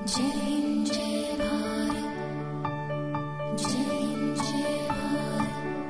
जय हिंद जय भारत, जय हिंद जय भारत,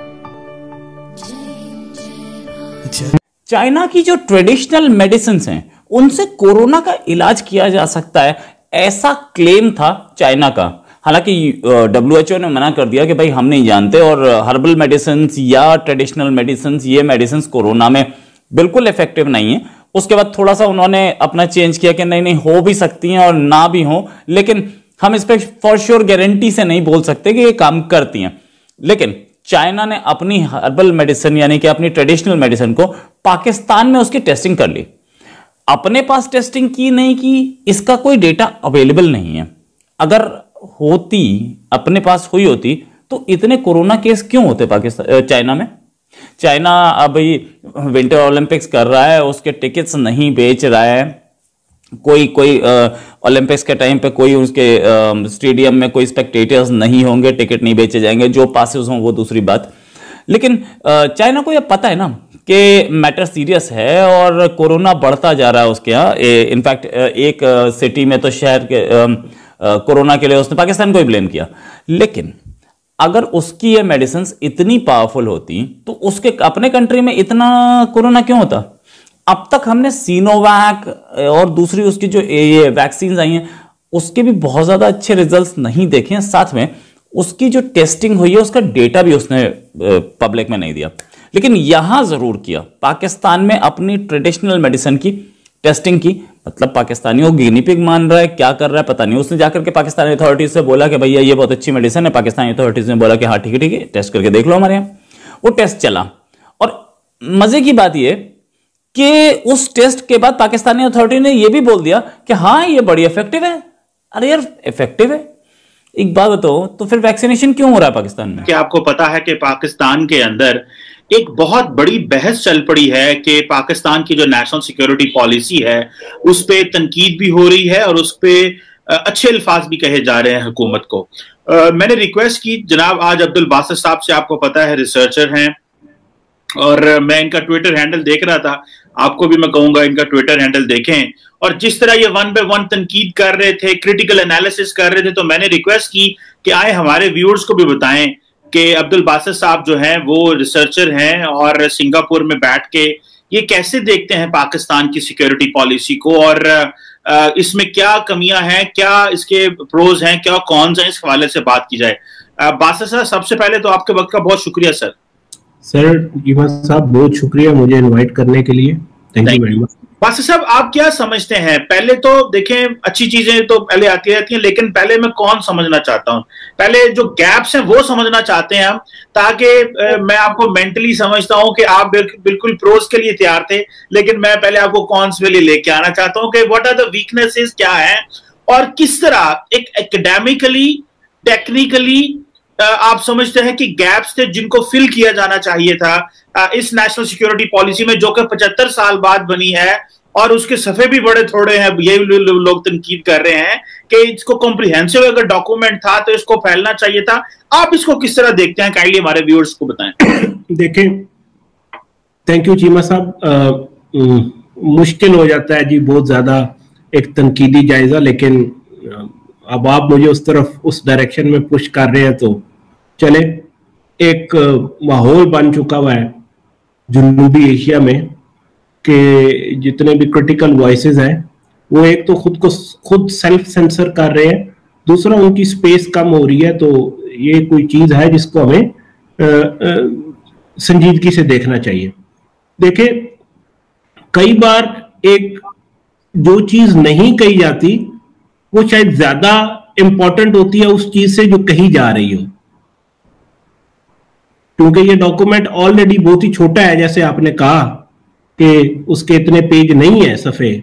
जय हिंद जय भारत। चाइना की जो ट्रेडिशनल मेडिसिन हैं उनसे कोरोना का इलाज किया जा सकता है, ऐसा क्लेम था चाइना का। हालांकि WHO ने मना कर दिया कि भाई हम नहीं जानते और हर्बल मेडिसिन या ट्रेडिशनल मेडिसिन, ये मेडिसिन कोरोना में बिल्कुल इफेक्टिव नहीं है। उसके बाद थोड़ा सा उन्होंने अपना चेंज किया कि नहीं नहीं हो भी सकती हैं और ना भी हो, लेकिन हम इस पर फॉर श्योर गारंटी से नहीं बोल सकते कि ये काम करती हैं। लेकिन चाइना ने अपनी हर्बल मेडिसिन यानी कि अपनी ट्रेडिशनल मेडिसिन को पाकिस्तान में उसकी टेस्टिंग कर ली। अपने पास टेस्टिंग की नहीं की, इसका कोई डेटा अवेलेबल नहीं है। अगर होती, अपने पास हुई होती तो इतने कोरोना केस क्यों होते पाकिस्तान चाइना में। चाइना अभी विंटर ओलंपिक्स कर रहा है, उसके टिकट्स नहीं बेच रहा है। कोई ओलंपिक्स के टाइम पे कोई उसके स्टेडियम में कोई स्पेक्टेटर्स नहीं होंगे, टिकट नहीं बेचे जाएंगे। जो पासेस हों वो दूसरी बात, लेकिन चाइना को यह पता है ना कि मैटर सीरियस है और कोरोना बढ़ता जा रहा है उसके यहाँ। इनफैक्ट एक सिटी में तो शहर के कोरोना के लिए उसने पाकिस्तान को ही ब्लेम किया। लेकिन अगर उसकी ये मेडिसिन इतनी पावरफुल होती तो उसके अपने कंट्री में इतना कोरोना क्यों होता। अब तक हमने सीनोवैक और दूसरी उसकी जो ये वैक्सीन आई हैं उसके भी बहुत ज्यादा अच्छे रिजल्ट्स नहीं देखे हैं। साथ में उसकी जो टेस्टिंग हुई है उसका डेटा भी उसने पब्लिक में नहीं दिया, लेकिन यहां जरूर किया। पाकिस्तान में अपनी ट्रेडिशनल मेडिसिन की टेस्टिंग की, मतलब पाकिस्तानियों को गिनी पिग मान रहा है, क्या कर रहा है पता नहीं। उसने जाकर के पाकिस्तानी अथॉरिटीज से बोला कि भैया ये बहुत अच्छी मेडिसिन है। पाकिस्तानी अथॉरिटीज ने बोला कि हाँ ठीक है टेस्ट करके देख लो हमारे यहाँ। वो टेस्ट चला और मजे की बात ये कि उस टेस्ट के बाद पाकिस्तानी अथॉरिटी ने यह भी बोल दिया कि हाँ ये बड़ी इफेक्टिव है। अरे यार इफेक्टिव है, एक बात बताओ, तो फिर वैक्सीनेशन क्यों हो रहा है पाकिस्तान में। क्या आपको पता है कि पाकिस्तान के अंदर एक बहुत बड़ी बहस चल पड़ी है कि पाकिस्तान की जो नेशनल सिक्योरिटी पॉलिसी है उस पे तनकीद भी हो रही है और उस पे अच्छे अल्फाज भी कहे जा रहे हैं हुकूमत को। मैंने रिक्वेस्ट की जनाब आज अब्दुल बासित साहब से, आपको पता है रिसर्चर हैं और मैं इनका ट्विटर हैंडल देख रहा था। आपको भी मैं कहूंगा इनका ट्विटर हैंडल देखें। और जिस तरह ये वन बाय वन तनकीद कर रहे थे, क्रिटिकल एनालिसिस कर रहे थे, तो मैंने रिक्वेस्ट की कि आए हमारे व्यूअर्स को भी बताएं कि अब्दुल बासित साहब जो हैं वो रिसर्चर हैं और सिंगापुर में बैठ के ये कैसे देखते हैं पाकिस्तान की सिक्योरिटी पॉलिसी को और इसमें क्या कमियां हैं, क्या इसके प्रोज हैं, क्या कॉन्स हैं, इस हवाले से बात की जाए। बासित साहब सबसे पहले तो आपके वक्त का बहुत शुक्रिया सर। सर जीवा साहब बहुत शुक्रिया मुझे इनवाइट करने के लिए, thank you very much. Basit साहब आप क्या समझते हैं, पहले तो देखें अच्छी चीजें तो पहले आती रहती हैं, लेकिन पहले मैं कौन समझना चाहता हूं, पहले जो गैप्स हैं वो समझना चाहते हैं हम, ताकि मैं आपको मेंटली समझता हूं कि आप बिल्कुल प्रोज के लिए तैयार थे, लेकिन मैं पहले आपको कॉन्स के लिए लेके आना चाहता हूं कि व्हाट आर द वीकनेसेस, क्या है और किस तरह एक एकेडमिकली टेक्निकली आप समझते हैं कि गैप्स थे जिनको फिल किया जाना चाहिए था इस नेशनल सिक्योरिटी पॉलिसी में, जो कि 75 साल बाद बनी है और उसके सफे भी बड़े थोड़े हैं। यही लोग तनकीद कर रहे हैं कि इसको कॉम्प्रिहेंसिव अगर डॉक्यूमेंट था तो इसको फैलना चाहिए था। आप इसको किस तरह देखते हैं, काइंडली हमारे व्यूअर्स को बताएं। देखें, थैंक यू चीमा साहब। मुश्किल हो जाता है जी बहुत ज्यादा एक तनकीदी जायजा, लेकिन अब आप मुझे उस तरफ उस डायरेक्शन में पुश कर रहे हैं तो चले। एक माहौल बन चुका हुआ है जनूबी एशिया में कि जितने भी क्रिटिकल वॉइसेस हैं वो एक तो खुद सेल्फ सेंसर कर रहे हैं, दूसरा उनकी स्पेस कम हो रही है। तो ये कोई चीज है जिसको हमें संजीदगी से देखना चाहिए। देखिए, कई बार एक जो चीज नहीं कही जाती वो शायद ज्यादा इंपॉर्टेंट होती है उस चीज से जो कही जा रही हो, क्योंकि ये डॉक्यूमेंट ऑलरेडी बहुत ही छोटा है। जैसे आपने कहा कि उसके इतने पेज नहीं है सफे,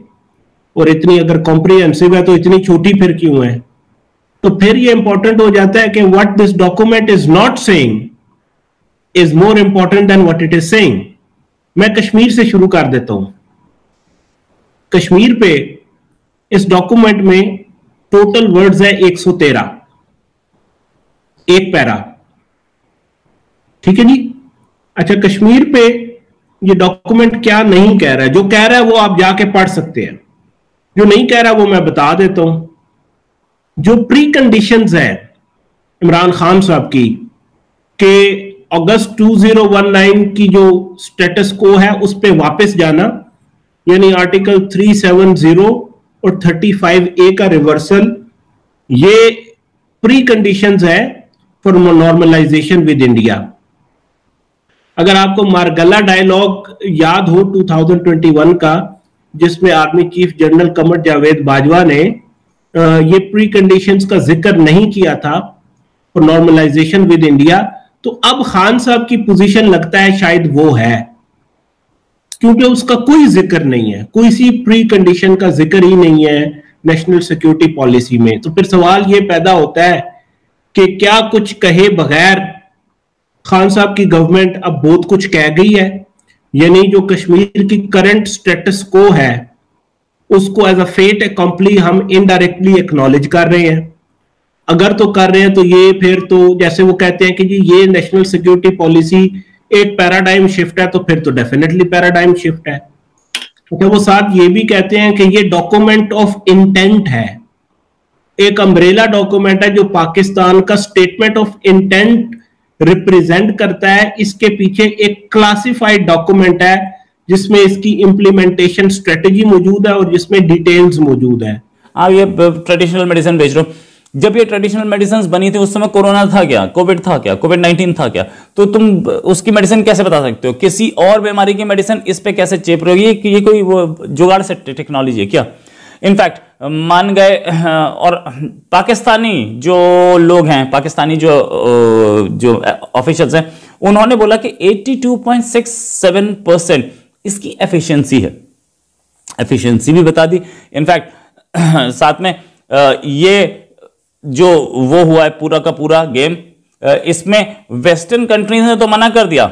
और इतनी अगर कॉम्प्रिहेंसिव है तो इतनी छोटी फिर क्यों है। तो फिर ये इंपॉर्टेंट हो जाता है कि what this document is not saying is more important than what it is saying. मैं कश्मीर से शुरू कर देता हूं। कश्मीर पे इस डॉक्यूमेंट में टोटल वर्ड्स है 113, एक पैरा, ठीक है जी। अच्छा, कश्मीर पे ये डॉक्यूमेंट क्या नहीं कह रहा है, जो कह रहा है वो आप जाके पढ़ सकते हैं, जो नहीं कह रहा वो मैं बता देता हूं। जो प्री कंडीशंस है इमरान खान साहब की कि अगस्त 2019 की जो स्टेटस को है उस पे वापस जाना, यानी आर्टिकल 370 और 35A का रिवर्सल, ये प्री कंडीशंस है फॉर नॉर्मलाइजेशन विद इंडिया। अगर आपको मारगला डायलॉग याद हो 2021 का, जिसमें army chief general Qamar Javed Bajwa ने ये प्री कंडीशंस का जिक्र नहीं किया था फॉर नॉर्मलाइजेशन विद इंडिया, तो अब खान साहब की पोजीशन लगता है शायद वो है, क्योंकि उसका कोई जिक्र नहीं है, कोई सी प्री कंडीशन का जिक्र ही नहीं है नेशनल सिक्योरिटी पॉलिसी में। तो फिर सवाल ये पैदा होता है कि क्या कुछ कहे बगैर खान साहब की गवर्नमेंट अब बहुत कुछ कह गई है, यानी जो कश्मीर की करंट स्टेटस को है उसको एज अ फेट अकम्पली हम इनडायरेक्टली एक्नॉलेज कर रहे हैं। अगर तो कर रहे हैं तो ये फिर तो जैसे वो कहते हैं कि जी ये नेशनल सिक्योरिटी पॉलिसी एक पैराडाइम शिफ्ट है, तो फिर तो डेफिनेटली पैराडाइम शिफ्ट है। तो वो साथ ये भी कहते हैं कि ये डॉक्यूमेंट ऑफ इंटेंट है, एक अम्ब्रेला डॉक्यूमेंट है जो पाकिस्तान का स्टेटमेंट ऑफ इंटेंट रिप्रेजेंट करता है। इसके पीछे एक क्लासिफाइड डॉक्यूमेंट है जिसमें इसकी इंप्लीमेंटेशन स्ट्रेटेजी मौजूद है और जिसमें डिटेल्स मौजूद है। आप ये ट्रेडिशनल मेडिसिन बेच रहे हो, जब ये ट्रेडिशनल मेडिसिन बनी थी उस समय कोरोना था क्या, कोविड था क्या, कोविड-19 था क्या, तो तुम उसकी मेडिसिन कैसे बता सकते हो? किसी और बीमारी की मेडिसिन इस पे कैसे चेप रही है कि ये कोई वो जुगाड़ से टेक्नोलॉजी है क्या? इनफैक्ट मान गए, और पाकिस्तानी जो लोग हैं, पाकिस्तानी जो ऑफिशियल्स हैं, उन्होंने बोला कि 82.67% इसकी एफिशिएंसी है। एफिशिएंसी भी बता दी। इनफैक्ट साथ में ये जो वो हुआ है पूरा का पूरा गेम, इसमें वेस्टर्न कंट्रीज ने तो मना कर दिया